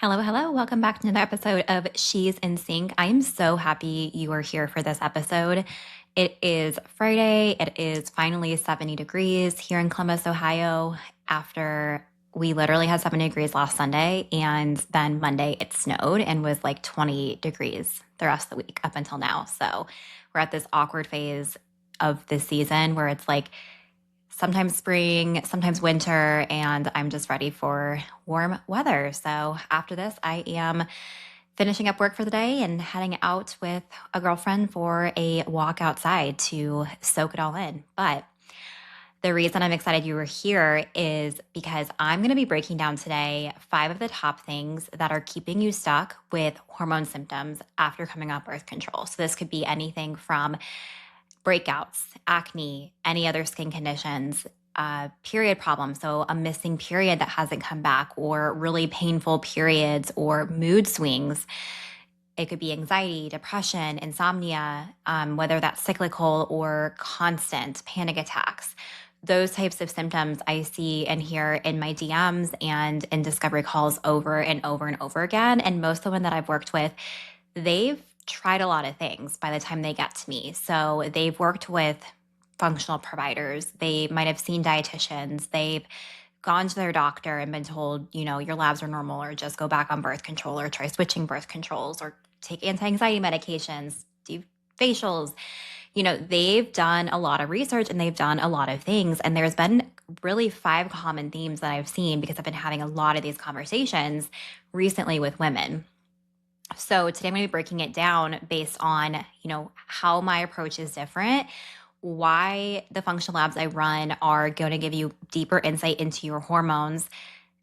Hello, hello. Welcome back to another episode of She's in Sync. I am so happy you are here for this episode. It is Friday. It is finally 70 degrees here in Columbus, Ohio, after we literally had 70 degrees last Sunday. And then Monday it snowed and was like 20 degrees the rest of the week up until now. So we're at this awkward phase of the season where it's like sometimes spring, sometimes winter, and I'm just ready for warm weather. So after this, I am finishing up work for the day and heading out with a girlfriend for a walk outside to soak it all in. But the reason I'm excited you were here is because I'm going to be breaking down today 5 of the top things that are keeping you stuck with hormone symptoms after coming off birth control. So this could be anything from breakouts, acne, any other skin conditions, period problems. So, a missing period that hasn't come back, or really painful periods, or mood swings. It could be anxiety, depression, insomnia, whether that's cyclical or constant panic attacks. Those types of symptoms I see and hear in my DMs and in discovery calls over and over and over again. And most of the women that I've worked with, they've tried a lot of things by the time they get to me. So they've worked with functional providers. They might have seen dietitians. They've gone to their doctor and been told, your labs are normal, or just go back on birth control, or try switching birth controls, or take anti-anxiety medications, do facials. They've done a lot of research and they've done a lot of things. And there's been really 5 common themes that I've seen because I've been having a lot of these conversations recently with women. So today I'm going to be breaking it down based on, how my approach is different, why the functional labs I run are going to give you deeper insight into your hormones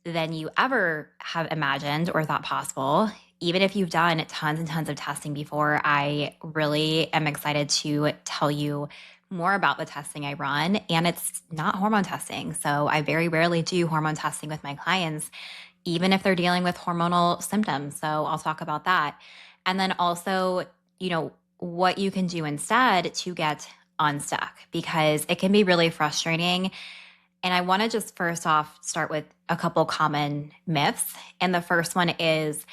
than you ever have imagined or thought possible. Even if you've done tons and tons of testing before, I really am excited to tell you more about the testing I run. And it's not hormone testing. So I very rarely do hormone testing with my clients, even if they're dealing with hormonal symptoms. So I'll talk about that. And then also, what you can do instead to get unstuck, because it can be really frustrating. And I want to just first off start with a couple common myths. And the first one is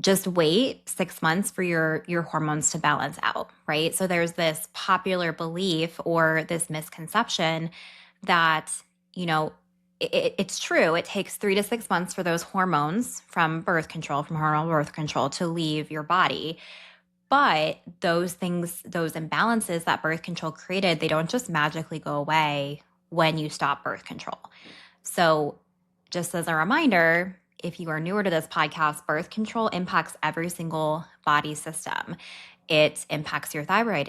just wait 6 months for your hormones to balance out, right? So there's this popular belief or this misconception that, it's true. It takes 3 to 6 months for those hormones from hormonal birth control to leave your body. But those things, those imbalances that birth control created, they don't just magically go away when you stop birth control. So just as a reminder, if you are newer to this podcast, birth control impacts every single body system. It impacts your thyroid,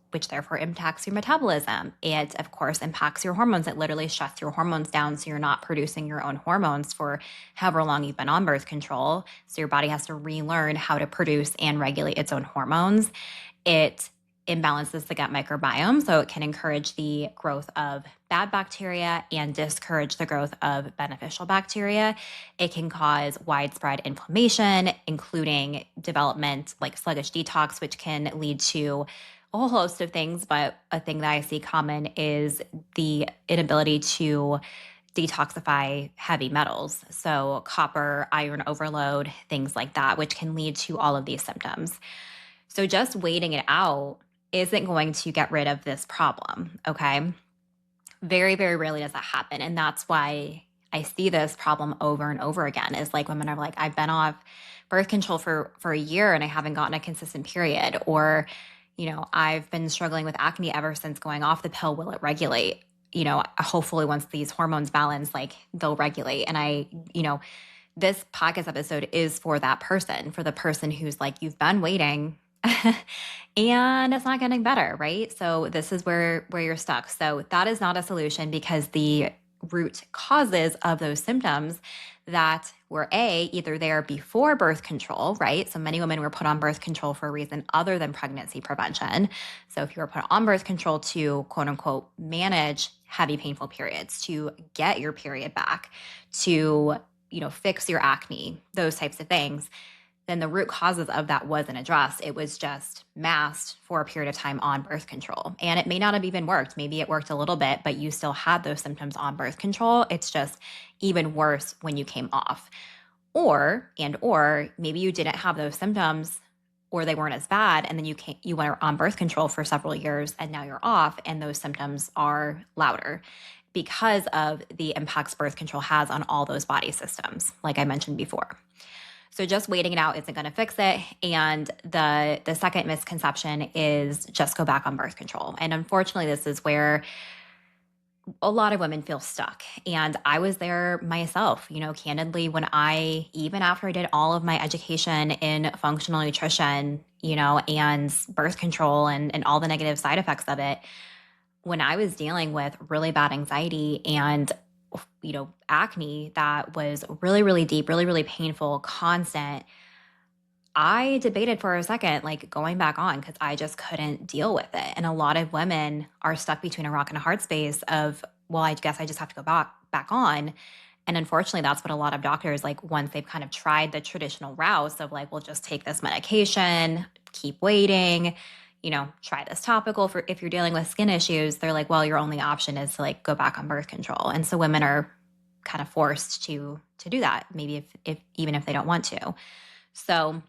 which therefore impacts your metabolism. It, of course, impacts your hormones. It literally shuts your hormones down so you're not producing your own hormones for however long you've been on birth control. So your body has to relearn how to produce and regulate its own hormones. It imbalances the gut microbiome, so it can encourage the growth of bad bacteria and discourage the growth of beneficial bacteria. It can cause widespread inflammation, including development like sluggish detox, which can lead to a whole host of things. But a thing that I see common is the inability to detoxify heavy metals. So copper, iron overload, things like that, which can lead to all of these symptoms. So just waiting it out isn't going to get rid of this problem, okay? Very, very rarely does that happen. And that's why I see this problem over and over again, is like women are like, I've been off birth control for a year and I haven't gotten a consistent period. Or, I've been struggling with acne ever since going off the pill. Will it regulate? Hopefully once these hormones balance, like they'll regulate. And this podcast episode is for that person, for the person who's like, you've been waiting and it's not getting better, right? So this is where you're stuck. So that is not a solution, because the root causes of those symptoms that were either there before birth control, right? So many women were put on birth control for a reason other than pregnancy prevention. So if you were put on birth control to quote unquote manage heavy painful periods, to get your period back, to fix your acne, those types of things, then the root causes of that wasn't addressed. It was just masked for a period of time on birth control. And it may not have even worked. Maybe it worked a little bit, but you still had those symptoms on birth control. It's just even worse when you came off. Or maybe you didn't have those symptoms or they weren't as bad, and then you went on birth control for several years and now you're off and those symptoms are louder because of the impacts birth control has on all those body systems, like I mentioned before. So just waiting it out isn't going to fix it. And the second misconception is just go back on birth control. And unfortunately, this is where a lot of women feel stuck. And I was there myself, candidly, even after I did all of my education in functional nutrition, and birth control and all the negative side effects of it, when I was dealing with really bad anxiety and acne that was really, really deep, really, really painful, constant, I debated for a second, like going back on because I just couldn't deal with it. And a lot of women are stuck between a rock and a hard space of, well, I guess I just have to go back on. And unfortunately, that's what a lot of doctors, like once they've kind of tried the traditional routes of like, well, just take this medication, keep waiting, try this topical for if you're dealing with skin issues, they're like, well, your only option is to like go back on birth control. And so women are kind of forced to do that, maybe if even if they don't want to. So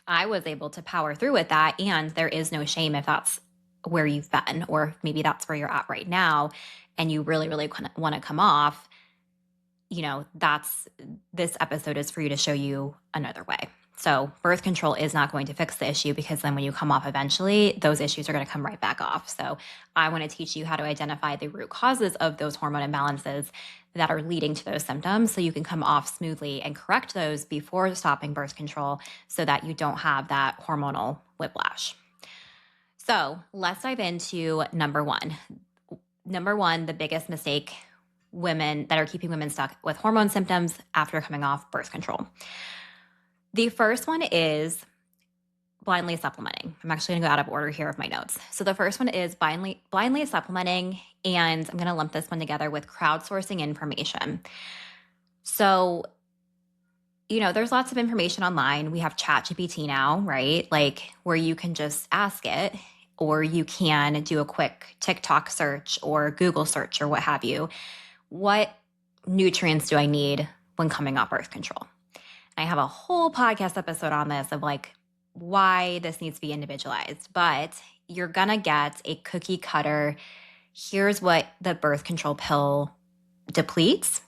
I was able to power through with that. And there is no shame if that's where you've been, or maybe that's where you're at right now and you really, really want to come off. This episode is for you to show you another way. So birth control is not going to fix the issue because then when you come off eventually, those issues are going to come right back off. So I want to teach you how to identify the root causes of those hormone imbalances that are leading to those symptoms so you can come off smoothly and correct those before stopping birth control so that you don't have that hormonal whiplash. So let's dive into number one. Number one, the biggest mistake women that are keeping women stuck with hormone symptoms after coming off birth control. The first one is blindly supplementing. I'm actually going to go out of order here of my notes. So the first one is blindly supplementing, and I'm going to lump this one together with crowdsourcing information. So, there's lots of information online. We have ChatGPT now, right? Like where you can just ask it, or you can do a quick TikTok search or Google search or what have you. What nutrients do I need when coming off birth control? I have a whole podcast episode on this of like why this needs to be individualized, but you're going to get a cookie cutter. Here's what the birth control pill depletes.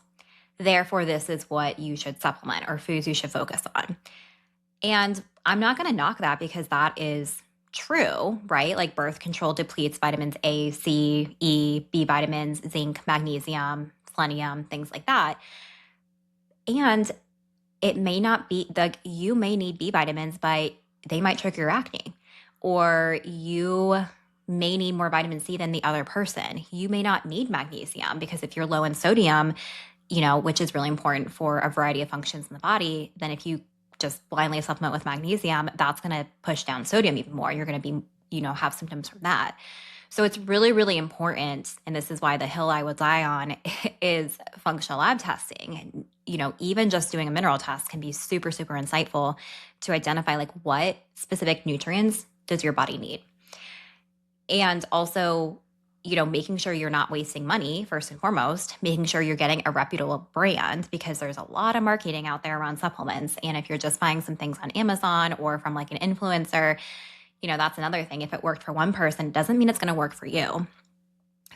Therefore, this is what you should supplement or foods you should focus on. And I'm not going to knock that because that is true, right? Like birth control depletes vitamins A, C, E, B vitamins, zinc, magnesium, selenium, things like that. And it may not be you may need B vitamins, but they might trigger your acne, or you may need more vitamin C than the other person. You may not need magnesium because if you're low in sodium, which is really important for a variety of functions in the body, then if you just blindly supplement with magnesium, that's going to push down sodium even more. You're going to be, have symptoms from that. So it's really, really important, and this is why the hill I will die on is functional lab testing. Even just doing a mineral test can be super, super insightful to identify like what specific nutrients does your body need. And also, making sure you're not wasting money, first and foremost, making sure you're getting a reputable brand because there's a lot of marketing out there around supplements. And if you're just buying some things on Amazon or from like an influencer, that's another thing. If it worked for one person, it doesn't mean it's going to work for you.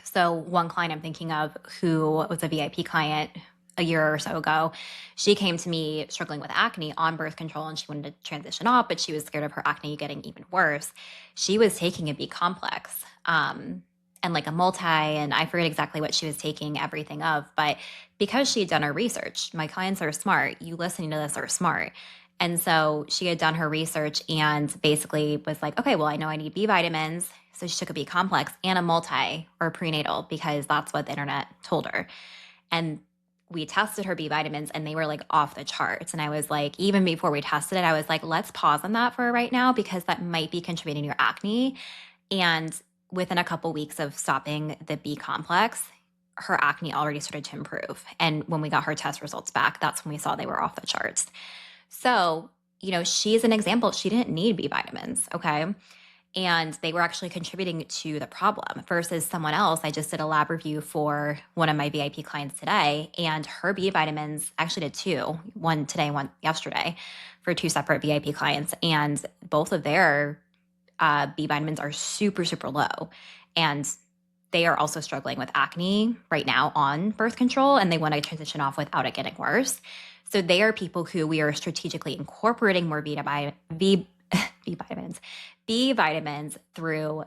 So one client I'm thinking of who was a VIP client a year or so ago, she came to me struggling with acne on birth control and she wanted to transition off, but she was scared of her acne getting even worse. She was taking a B complex and like a multi, and I forget exactly what she was taking everything of, but because she had done her research, my clients are smart. You listening to this are smart. And so she had done her research and basically was like, okay, well, I know I need B vitamins. So she took a B complex and a multi or prenatal because that's what the internet told her. And we tested her B vitamins and they were like off the charts. And I was like, even before we tested it, I was like, let's pause on that for right now because that might be contributing to your acne. And within a couple weeks of stopping the B complex, her acne already started to improve. And when we got her test results back, that's when we saw they were off the charts. So, she's an example. She didn't need B vitamins, okay? and they were actually contributing to the problem versus someone else. I just did a lab review for one of my VIP clients today, and her B vitamins actually did two, one today, one yesterday, for two separate VIP clients. And both of their B vitamins are super, super low. And they are also struggling with acne right now on birth control, and they want to transition off without it getting worse. So they are people who we are strategically incorporating more B vitamins through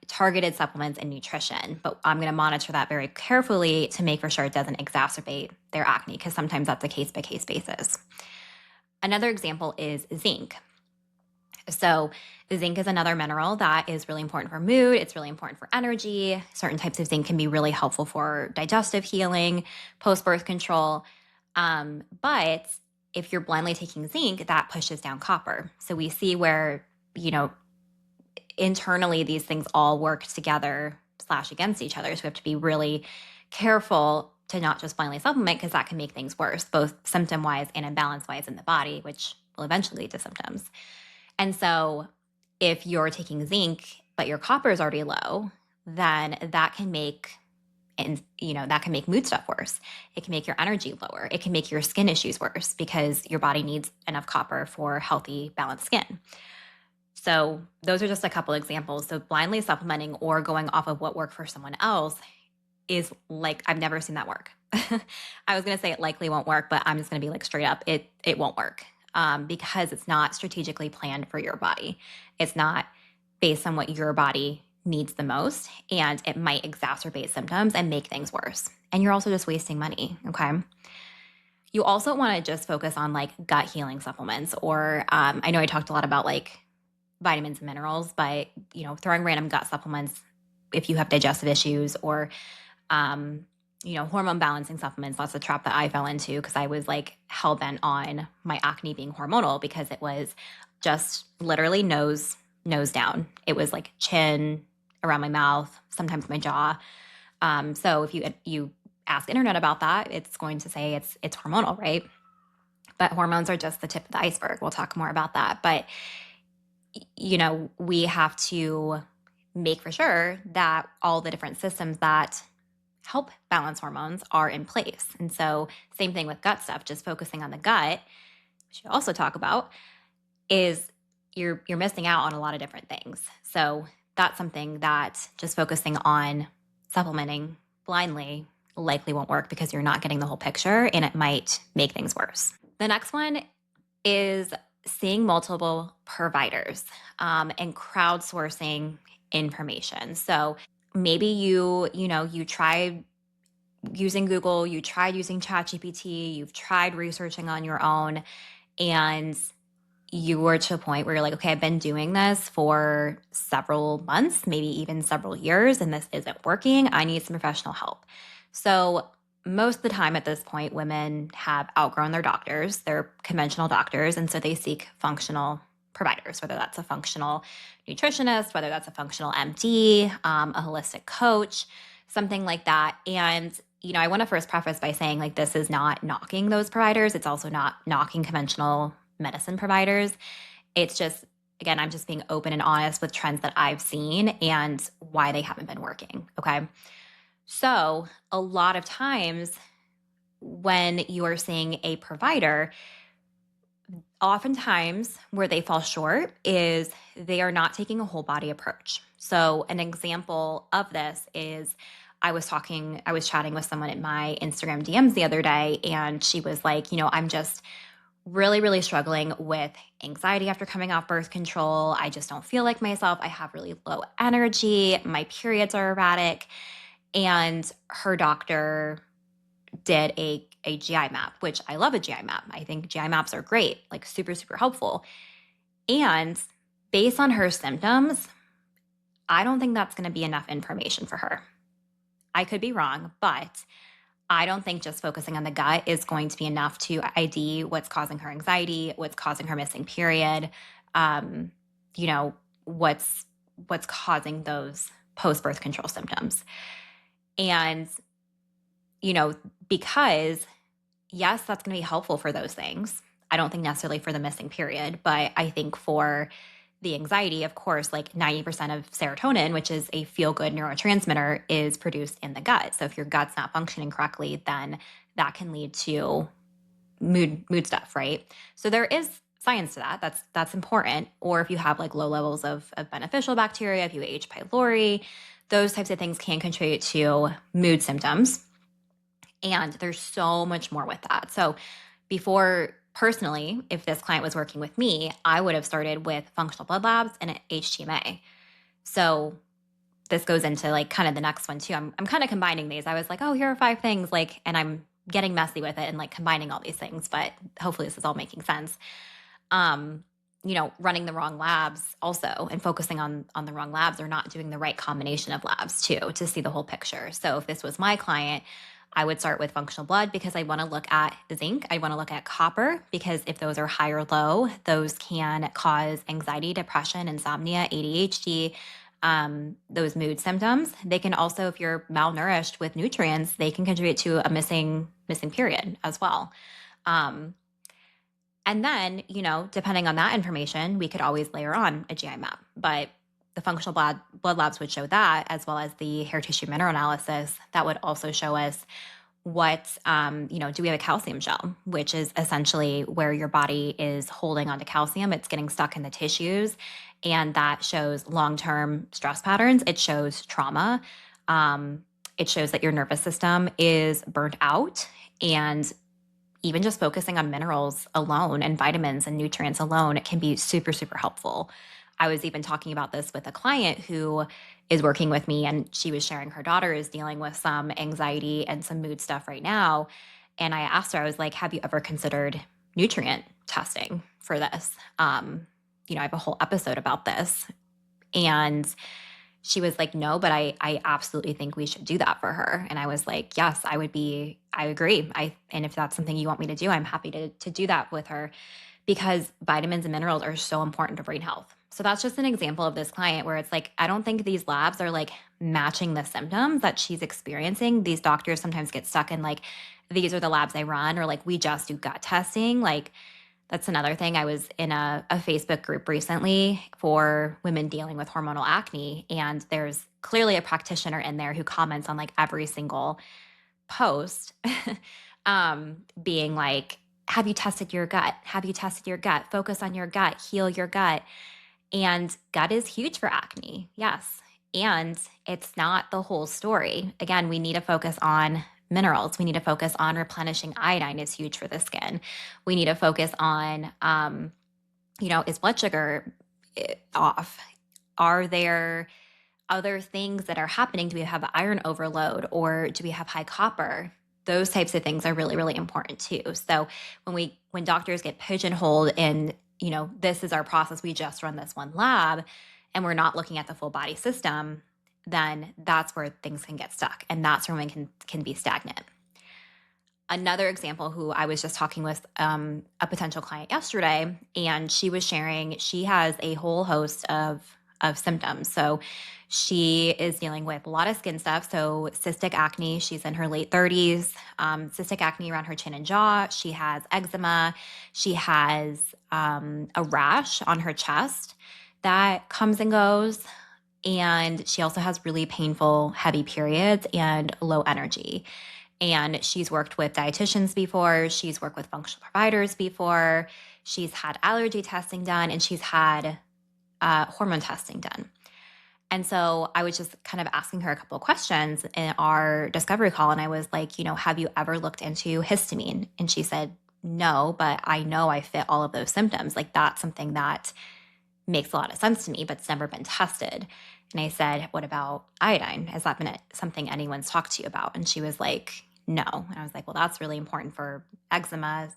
targeted supplements and nutrition. But I'm going to monitor that very carefully to make for sure it doesn't exacerbate their acne, because sometimes that's a case by case basis. Another example is zinc. So zinc is another mineral that is really important for mood. It's really important for energy. Certain types of zinc can be really helpful for digestive healing, post-birth control. But if you're blindly taking zinc, that pushes down copper. So we see where, internally these things all work together / against each other. So we have to be really careful to not just blindly supplement, because that can make things worse, both symptom-wise and imbalance-wise in the body, which will eventually lead to symptoms. And so if you're taking zinc, but your copper is already low, then that can make mood stuff worse. It can make your energy lower. It can make your skin issues worse, because your body needs enough copper for healthy, balanced skin. So those are just a couple examples. So blindly supplementing or going off of what worked for someone else is like, I've never seen that work. I was going to say it likely won't work, but I'm just going to be like straight up, it won't work. Because it's not strategically planned for your body. It's not based on what your body needs the most, and it might exacerbate symptoms and make things worse. And you're also just wasting money, okay? You also want to just focus on like gut healing supplements, or I know I talked a lot about like vitamins and minerals, but throwing random gut supplements if you have digestive issues, or hormone balancing supplements. That's a trap that I fell into, because I was like hell bent on my acne being hormonal, because it was just literally nose down. It was like chin, around my mouth, sometimes my jaw. So if you ask internet about that, it's going to say it's hormonal, right? But hormones are just the tip of the iceberg. We'll talk more about that. But we have to make for sure that all the different systems that help balance hormones are in place. And so same thing with gut stuff, just focusing on the gut, which you also talk about, is you're missing out on a lot of different things. So that's something that just focusing on supplementing blindly likely won't work, because you're not getting the whole picture and it might make things worse. The next one is seeing multiple providers and crowdsourcing information. So maybe you tried using Google, you tried using ChatGPT, you've tried researching on your own, and you were to a point where you're like, okay, I've been doing this for several months, maybe even several years, and this isn't working. I need some professional help. So most of the time at this point, women have outgrown their doctors, their conventional doctors, and so they seek functional providers, whether that's a functional nutritionist, whether that's a functional MD, a holistic coach, something like that. And I want to first preface by saying, like, this is not knocking those providers. It's also not knocking conventional medicine providers. It's just, again, I'm just being open and honest with trends that I've seen and why they haven't been working, okay? So a lot of times when you are seeing a provider, oftentimes where they fall short is they are not taking a whole body approach. So an example of this is I was chatting with someone in my Instagram DMs the other day, and she was like, I'm just really, really struggling with anxiety after coming off birth control. I just don't feel like myself. I have really low energy. My periods are erratic. And her doctor did a GI map, which I love a GI map. I think GI maps are great, like super, super helpful. And based on her symptoms, I don't think that's going to be enough information for her. I could be wrong, but I don't think just focusing on the gut is going to be enough to ID what's causing her anxiety, what's causing her missing period, what's causing those post-birth control symptoms. And, because yes, that's going to be helpful for those things. I don't think necessarily for the missing period, but I think for the anxiety, of course, like 90% of serotonin, which is a feel-good neurotransmitter, is produced in the gut. So if your gut's not functioning correctly, then that can lead to mood stuff, right? So there is science to that. That's important. Or if you have like low levels of beneficial bacteria, if you have H. pylori, those types of things can contribute to mood symptoms. And there's so much more with that. So before, personally, if this client was working with me, I would have started with functional blood labs and an HTMA. So this goes into like kind of the next one too. I'm kind of combining these. I was like, oh, here are 5 things, like, and I'm getting messy with it and like combining all these things, but hopefully this is all making sense. Running the wrong labs also, and focusing on the wrong labs, or not doing the right combination of labs too, to see the whole picture. So if this was my client, I would start with functional blood because I want to look at zinc. I want to look at copper because if those are high or low, those can cause anxiety, depression, insomnia, ADHD, those mood symptoms. They can also, if you're malnourished with nutrients, they can contribute to a missing period as well. And then, depending on that information, we could always layer on a GI map. But the functional blood labs would show that, as well as the hair tissue mineral analysis that would also show us what, do we have a calcium gel, which is essentially where your body is holding onto calcium. It's getting stuck in the tissues. And that shows long-term stress patterns. It shows trauma. It shows that your nervous system is burnt out. And even just focusing on minerals alone and vitamins and nutrients alone, it can be super, super helpful. I was even talking about this with a client who is working with me, and she was sharing her daughter is dealing with some anxiety and some mood stuff right now. And I asked her, I was like, have you ever considered nutrient testing for this? I have a whole episode about this. And she was like, no, but I absolutely think we should do that for her. And I was like, yes, I agree. And if that's something you want me to do, I'm happy to do that with her, because vitamins and minerals are so important to brain health. So that's just an example of this client where it's like, I don't think these labs are like matching the symptoms that she's experiencing. These doctors sometimes get stuck in like, these are the labs they run, or like, we just do gut testing. Like, that's another thing. I was in a Facebook group recently for women dealing with hormonal acne, and there's clearly a practitioner in there who comments on like every single post, being like, have you tested your gut? Have you tested your gut? Focus on your gut, heal your gut. And gut is huge for acne. Yes. And it's not the whole story. Again, we need to focus on minerals. We need to focus on replenishing iodine is huge for the skin. We need to focus on, is blood sugar off? Are there other things that are happening? Do we have iron overload, or do we have high copper? Those types of things are really, really important too. So when doctors get pigeonholed in, this is our process, we just run this one lab, and we're not looking at the full body system, then that's where things can get stuck. And that's where women can be stagnant. Another example, who I was just talking with a potential client yesterday, and she was sharing, she has a whole host of symptoms. So she is dealing with a lot of skin stuff. So cystic acne, she's in her late 30s, cystic acne around her chin and jaw. She has eczema. She has a rash on her chest that comes and goes. And she also has really painful, heavy periods and low energy. And she's worked with dietitians before. She's worked with functional providers before. She's had allergy testing done, and she's had hormone testing done. And so I was just kind of asking her a couple of questions in our discovery call. And I was like, have you ever looked into histamine? And she said, no, but I know I fit all of those symptoms. Like, that's something that makes a lot of sense to me, but it's never been tested. And I said, what about iodine? Has that been something anyone's talked to you about? And she was like, no. And I was like, well, that's really important for eczema,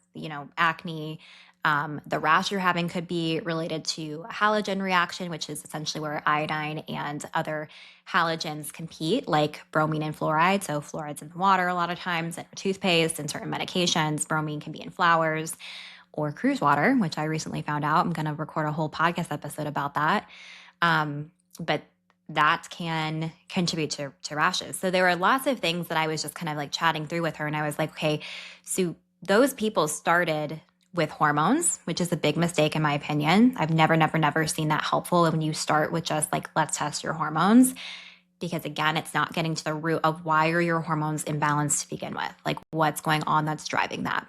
acne. The rash you're having could be related to a halogen reaction, which is essentially where iodine and other halogens compete, like bromine and fluoride. So fluoride's in the water a lot of times, in toothpaste and certain medications. Bromine can be in flowers or cruise water, which I recently found out. I'm going to record a whole podcast episode about that. But that can contribute to rashes. So there were lots of things that I was just kind of like chatting through with her. And I was like, okay, so those people started with hormones, which is a big mistake in my opinion. I've never seen that helpful when you start with just like, let's test your hormones. Because again, it's not getting to the root of why are your hormones imbalanced to begin with? Like what's going on that's driving that?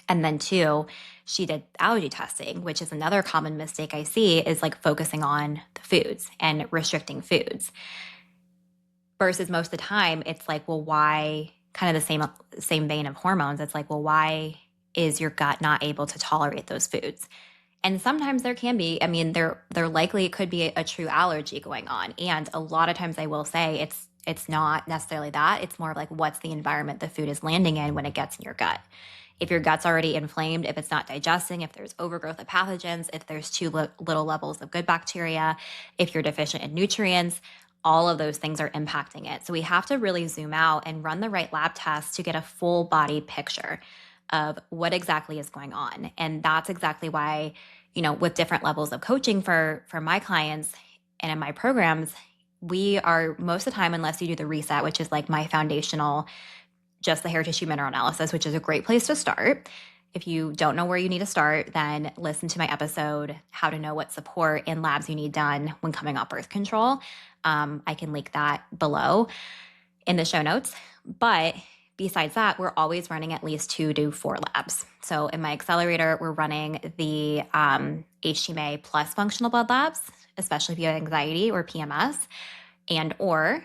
And then two, she did allergy testing, which is another common mistake I see is like focusing on the foods and restricting foods. Versus most of the time, it's like, well, why kind of the same vein of hormones? It's like, well, why is your gut not able to tolerate those foods? And sometimes there can be, I mean, there likely could be a true allergy going on. And a lot of times I will say it's not necessarily that. It's more like what's the environment the food is landing in when it gets in your gut. If your gut's already inflamed, if it's not digesting, if there's overgrowth of pathogens, if there's too little levels of good bacteria, if you're deficient in nutrients, all of those things are impacting it. So we have to really zoom out and run the right lab tests to get a full body picture of what exactly is going on. And that's exactly why, with different levels of coaching for my clients and in my programs, we are most of the time, unless you do the reset, which is like my foundational, just the hair tissue mineral analysis, which is a great place to start. If you don't know where you need to start, then listen to my episode, How to Know What Support and Labs You Need Done When Coming Off Birth Control. I can link that below in the show notes. But besides that, we're always running at least 2 to 4 labs. So in my accelerator, we're running the HTMA plus functional blood labs, especially if you have anxiety or PMS, and or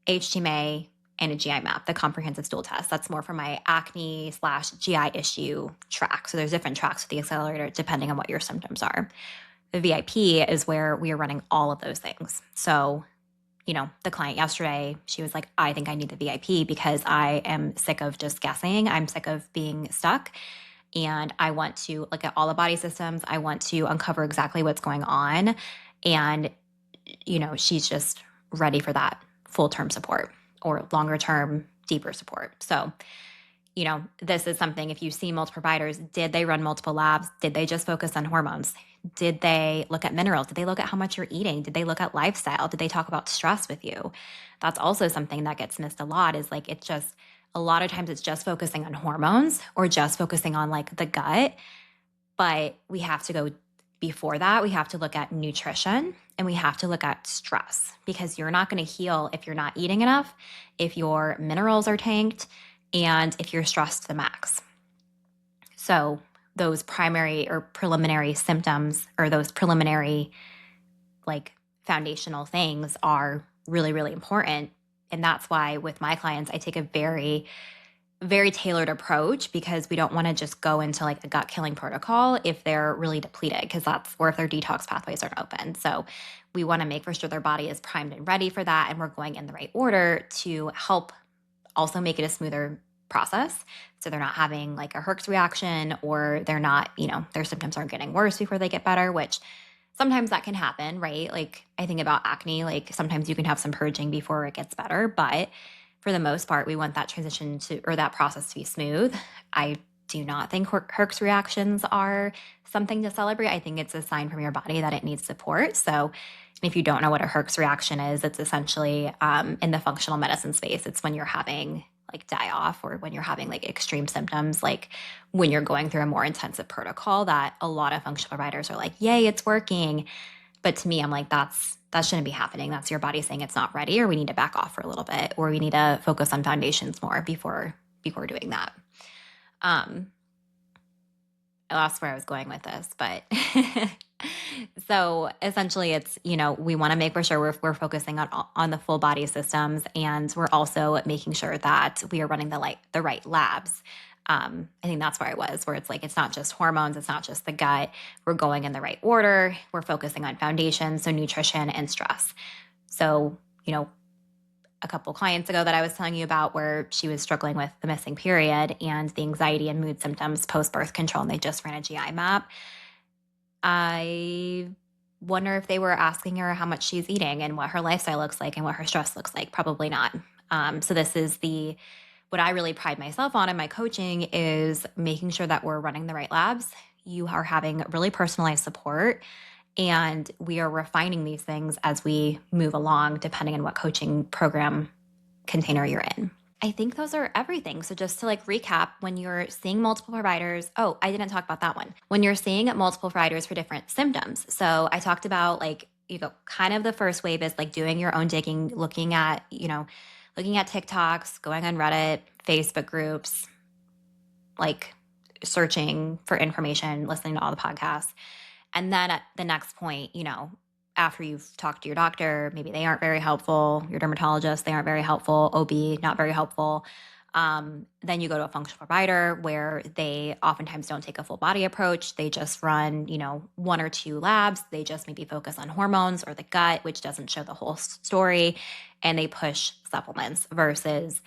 HTMA and a GI map, the comprehensive stool test. That's more for my acne/GI issue track. So there's different tracks with the accelerator depending on what your symptoms are. The VIP is where we are running all of those things. So, the client yesterday, she was like, I think I need the VIP because I am sick of just guessing. I'm sick of being stuck. And I want to look at all the body systems. I want to uncover exactly what's going on. And, she's just ready for that full-term support or longer-term, deeper support. So, this is something, if you see multiple providers, did they run multiple labs? Did they just focus on hormones? Did they look at minerals? Did they look at how much you're eating? Did they look at lifestyle? Did they talk about stress with you? That's also something that gets missed a lot is like, it's just, a lot of times it's just focusing on hormones or just focusing on like the gut. But we have to go before that. We have to look at nutrition and we have to look at stress because you're not going to heal if you're not eating enough, if your minerals are tanked, and if you're stressed to the max. So those primary or preliminary symptoms or those preliminary like foundational things are really, really important. And that's why with my clients, I take a very, very tailored approach because we don't want to just go into like a gut killing protocol if they're really depleted because that's or if their detox pathways aren't open. So we want to make for sure their body is primed and ready for that. And we're going in the right order to help also make it a smoother process. So they're not having like a Herx reaction or they're not, their symptoms aren't getting worse before they get better, which sometimes that can happen, right? Like I think about acne, like sometimes you can have some purging before it gets better, but for the most part, we want that transition or that process to be smooth. I do not think Herx reactions are something to celebrate. I think it's a sign from your body that it needs support. So if you don't know what a Herx reaction is, it's essentially in the functional medicine space. It's when you're having like die off or when you're having like extreme symptoms, like when you're going through a more intensive protocol that a lot of functional providers are like, yay, it's working. But to me, I'm like, that shouldn't be happening. That's your body saying it's not ready or we need to back off for a little bit or we need to focus on foundations more before doing that. I lost where I was going with this, but so essentially it's, we want to make for sure we're focusing on the full body systems and we're also making sure that we are running the right labs. I think that's where I was, where it's like, it's not just hormones, it's not just the gut. We're going in the right order. We're focusing on foundation, so nutrition and stress. So, a couple clients ago that I was telling you about where she was struggling with the missing period and the anxiety and mood symptoms post-birth control, and they just ran a GI map. I wonder if they were asking her how much she's eating and what her lifestyle looks like and what her stress looks like. Probably not. So this is what I really pride myself on in my coaching is making sure that we're running the right labs. You are having really personalized support and we are refining these things as we move along, depending on what coaching program container you're in. I think those are everything. So just to like recap, when you're seeing multiple providers, oh, I didn't talk about that one. When you're seeing multiple providers for different symptoms. So I talked about like, kind of the first wave is like doing your own digging, looking at TikToks, going on Reddit, Facebook groups, like searching for information, listening to all the podcasts. And then at the next point, after you've talked to your doctor, maybe they aren't very helpful, your dermatologist, they aren't very helpful, OB, not very helpful. Then you go to a functional provider where they oftentimes don't take a full body approach. They just run, one or two labs. They just maybe focus on hormones or the gut, which doesn't show the whole story. And they push supplements versus,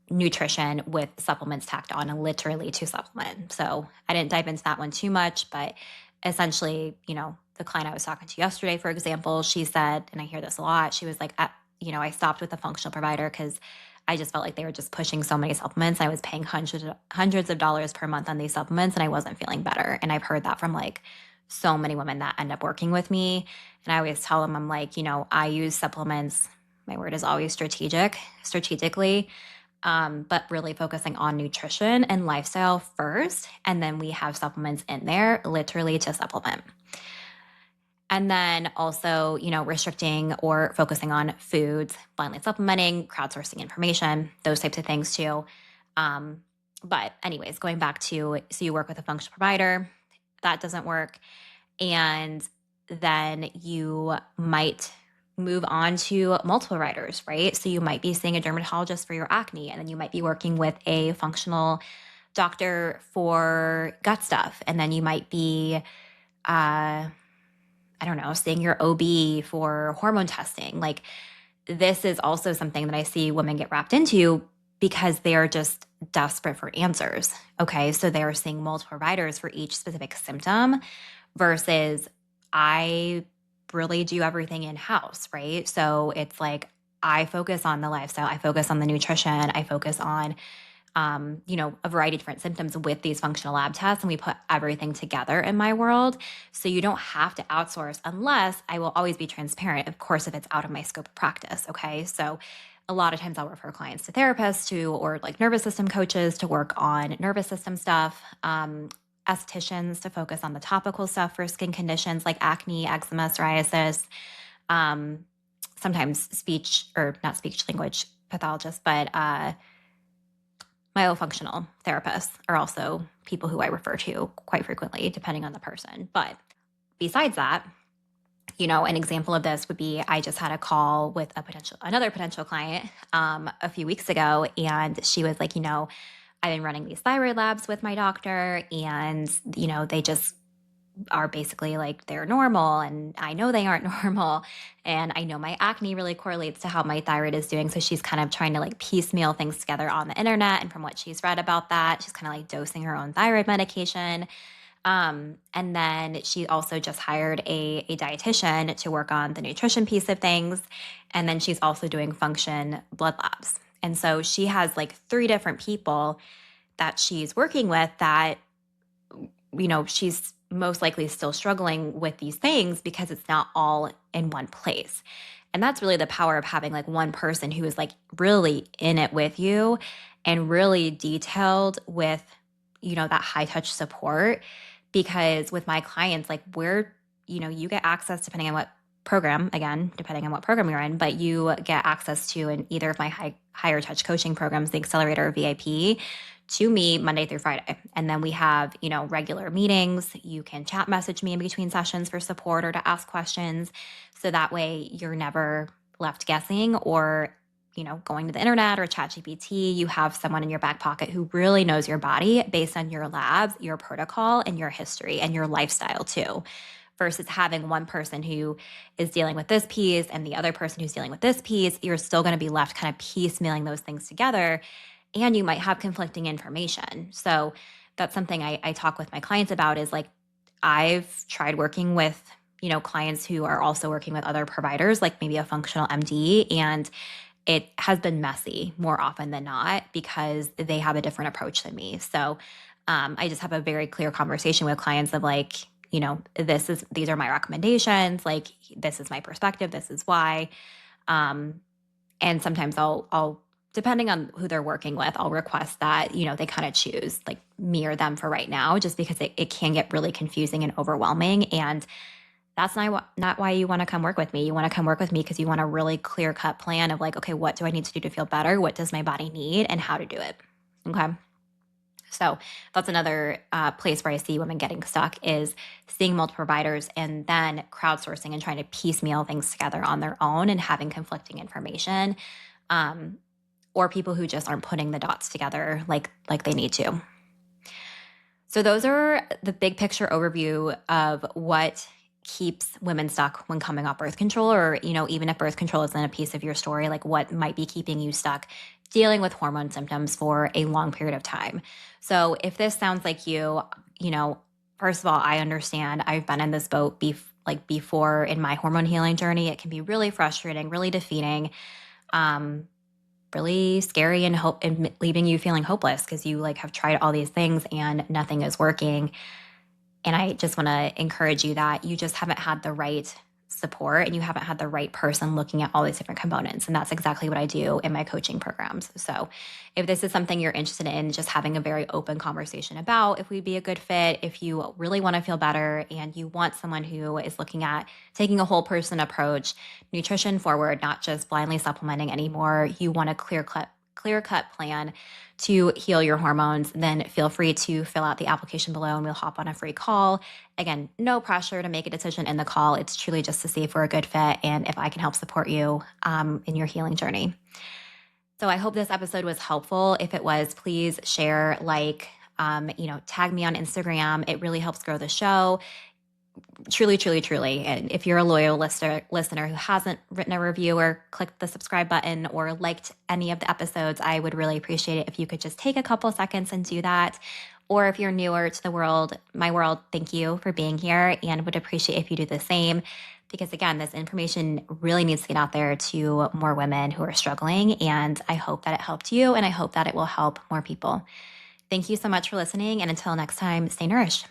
nutrition with supplements tacked on literally to supplement. So I didn't dive into that one too much, but essentially, the client I was talking to yesterday, for example, she said, and I hear this a lot, she was like, I stopped with a functional provider because I just felt like they were just pushing so many supplements. I was paying hundreds of dollars per month on these supplements and I wasn't feeling better. And I've heard that from like so many women that end up working with me. And I always tell them, I'm like, I use supplements. My word is always strategically, but really focusing on nutrition and lifestyle first. And then we have supplements in there literally to supplement. And then also, restricting or focusing on foods, blindly supplementing, crowdsourcing information, those types of things too. But anyways, going back to, so you work with a functional provider, that doesn't work. And then you might move on to multiple providers, right? So you might be seeing a dermatologist for your acne, and then you might be working with a functional doctor for gut stuff. And then you might be, seeing your OB for hormone testing. Like, this is also something that I see women get wrapped into because they're just desperate for answers. Okay. So they're seeing multiple providers for each specific symptom versus I really do everything in house, right? So it's like I focus on the lifestyle, I focus on the nutrition, I focus on a variety of different symptoms with these functional lab tests, and we put everything together in my world. So you don't have to outsource unless I will always be transparent, of course, if it's out of my scope of practice. Okay. So a lot of times I'll refer clients to therapists or like nervous system coaches to work on nervous system stuff, estheticians to focus on the topical stuff for skin conditions like acne, eczema, psoriasis, sometimes speech or not speech language pathologists, but myofunctional therapists are also people who I refer to quite frequently, depending on the person. But besides that, an example of this would be I just had a call with another potential client a few weeks ago, and she was like, I've been running these thyroid labs with my doctor, and they just are basically like they're normal, and I know they aren't normal, and I know my acne really correlates to how my thyroid is doing. So she's kind of trying to like piecemeal things together on the internet, and from what she's read about that, she's kind of like dosing her own thyroid medication. And then she also just hired a dietitian to work on the nutrition piece of things, and then she's also doing function blood labs. And so she has like 3 different people that she's working with that she's most likely still struggling with these things because it's not all in one place. And that's really the power of having like one person who is like really in it with you and really detailed with, that high touch support. Because with my clients, like you get access depending on what program you're in, but you get access to in either of my higher touch coaching programs, the Accelerator or VIP, to me Monday through Friday. And then we have, regular meetings. You can chat message me in between sessions for support or to ask questions. So that way you're never left guessing or, going to the internet or ChatGPT. You have someone in your back pocket who really knows your body based on your labs, your protocol, and your history and your lifestyle too. Versus having one person who is dealing with this piece and the other person who's dealing with this piece, you're still going to be left kind of piecemealing those things together. And you might have conflicting information. So that's something I talk with my clients about is like, I've tried working with, clients who are also working with other providers, like maybe a functional MD, and it has been messy more often than not because they have a different approach than me. So I just have a very clear conversation with clients of like, these are my recommendations. Like, this is my perspective. This is why. And sometimes I'll depending on who they're working with, I'll request that, they kind of choose like me or them for right now, just because it can get really confusing and overwhelming. And that's not why you want to come work with me. You want to come work with me because you want a really clear cut plan of like, okay, what do I need to do to feel better? What does my body need and how to do it? Okay. So that's another place where I see women getting stuck is seeing multiple providers and then crowdsourcing and trying to piecemeal things together on their own and having conflicting information, um, or people who just aren't putting the dots together like they need to. So those are the big picture overview of what keeps women stuck when coming off birth control, or even if birth control isn't a piece of your story, like what might be keeping you stuck dealing with hormone symptoms for a long period of time. So if this sounds like you, first of all, I understand. I've been in this boat before in my hormone healing journey. It can be really frustrating, really defeating, um, really scary, and leaving you feeling hopeless because you like have tried all these things and nothing is working. And I just want to encourage you that you just haven't had the right support and you haven't had the right person looking at all these different components. And that's exactly what I do in my coaching programs. So if this is something you're interested in, just having a very open conversation about if we'd be a good fit, if you really want to feel better and you want someone who is looking at taking a whole person approach, nutrition forward, not just blindly supplementing anymore, you want a clear cut plan to heal your hormones, then feel free to fill out the application below and we'll hop on a free call. Again, no pressure to make a decision in the call. It's truly just to see if we're a good fit and if I can help support you in your healing journey. So I hope this episode was helpful. If it was, please share, tag me on Instagram. It really helps grow the show. Truly, truly, truly. And if you're a loyal listener who hasn't written a review or clicked the subscribe button or liked any of the episodes, I would really appreciate it if you could just take a couple seconds and do that. Or if you're newer to my world, thank you for being here and would appreciate if you do the same. Because again, this information really needs to get out there to more women who are struggling. And I hope that it helped you and I hope that it will help more people. Thank you so much for listening. And until next time, stay nourished.